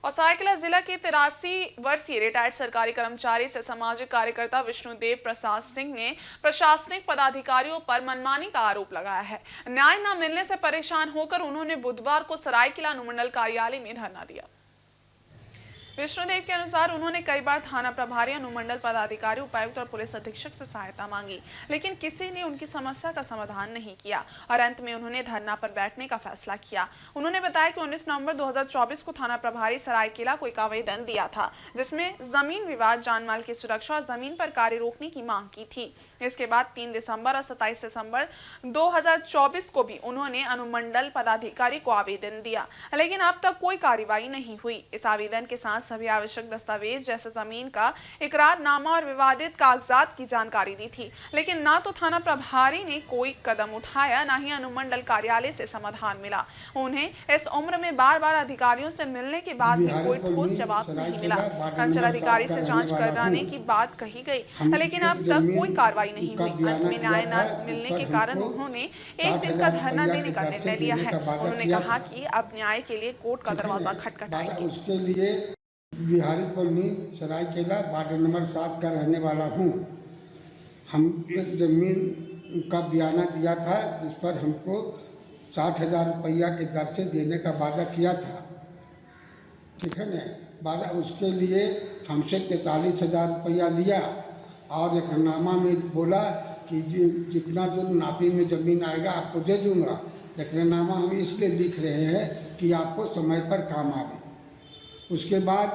और सरायकेला जिला के 83 वर्षीय रिटायर्ड सरकारी कर्मचारी से सामाजिक कार्यकर्ता विष्णुदेव प्रसाद सिंह ने प्रशासनिक पदाधिकारियों पर मनमानी का आरोप लगाया है। न्याय न मिलने से परेशान होकर उन्होंने बुधवार को सरायकेला अनुमंडल कार्यालय में धरना दिया। विष्णुदेव के अनुसार उन्होंने कई बार थाना प्रभारी, अनुमंडल पदाधिकारी, उपायुक्त और पुलिस अधीक्षक से सहायता मांगी, लेकिन किसी ने उनकी समस्या का समाधान नहीं किया और अंत में उन्होंने धरना पर बैठने का फैसला किया। उन्होंने बताया कि 19 नवंबर 2024 को थाना प्रभारी सरायकेला को एक आवेदन दिया था, जिसमें जमीन विवाद, जानमाल की सुरक्षा और जमीन पर कार्य रोकने की मांग की थी। इसके बाद 3 दिसंबर और 27 दिसंबर 2024 को भी उन्होंने अनुमंडल पदाधिकारी को आवेदन दिया, लेकिन अब तक कोई कार्रवाई नहीं हुई। इस आवेदन के साथ सभी आवश्यक दस्तावेज जैसे जमीन का इकरारनामा और विवादित कागजात की जानकारी दी थी, लेकिन ना तो थाना प्रभारी ने कोई कदम उठाया, ना ही अनुमंडल कार्यालय से समाधान मिला। उन्हें इस उम्र में बार-बार अधिकारियों से मिलने के बाद भी कोई ठोस जवाब नहीं मिला। अंचल अधिकारी से जांच कराने की बात कही गई, लेकिन अब तक कोई कार्रवाई नहीं हुई। अंत में न्याय न मिलने के कारण उन्होंने एक दिन का धरना देने का निर्णय लिया है। उन्होंने कहा कि अब न्याय के लिए कोर्ट का दरवाजा खटखटाएंगे। Bihari colony Saraikela ward number 7 का रहने वाला हूँ। हम एक ज़मीन का बयाना दिया था, जिस पर हमको 60,000 रुपया के दर से देने का वादा किया था, ठीक है ना। वादा उसके लिए हमसे 43,000 रुपया लिया और एकनामा में बोला कि जितना जो नापी में ज़मीन आएगा आपको दे दूँगा। एकनामा हम इसलिए लिख रहे हैं कि आपको समय पर काम आवे। उसके बाद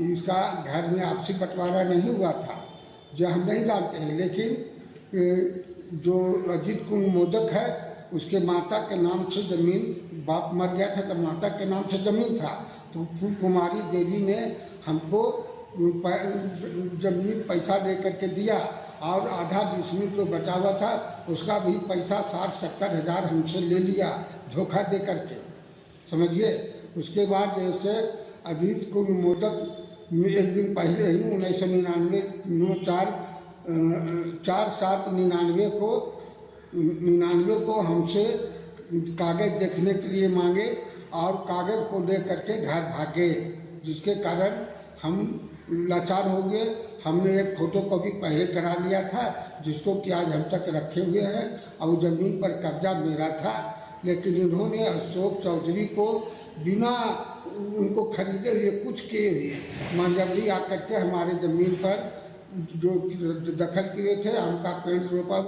इसका घर में आपसी बंटवारा नहीं हुआ था, जो हम नहीं जानते हैं, लेकिन जो अजीत कुमार मोदक है उसके माता के नाम से ज़मीन, बाप मर गया था तो माता के नाम से ज़मीन था, तो फूल कुमारी देवी ने हमको ज़मीन पैसा दे करके दिया और आधा डिसमिल जो बचा हुआ था उसका भी पैसा 60-70 हज़ार हमसे ले लिया धोखा दे करके, समझिए। उसके बाद जैसे अजीत कुमार मोदक एक दिन पहले ही 1999 4/7/99 को हमसे कागज़ देखने के लिए मांगे और कागज़ को ले करके घर भागे, जिसके कारण हम लाचार हो गए। हमने एक फ़ोटोकॉपी पहले करा लिया था, जिसको कि आज हम तक रखे हुए हैं, और ज़मीन पर कब्जा मेरा था, लेकिन इन्होंने अशोक चौधरी को बिना उनको खरीदे हुए कुछ किए हुए मांझबरी आकर के हमारे ज़मीन पर जो दखल किए थे, आम का पेड़ रोपा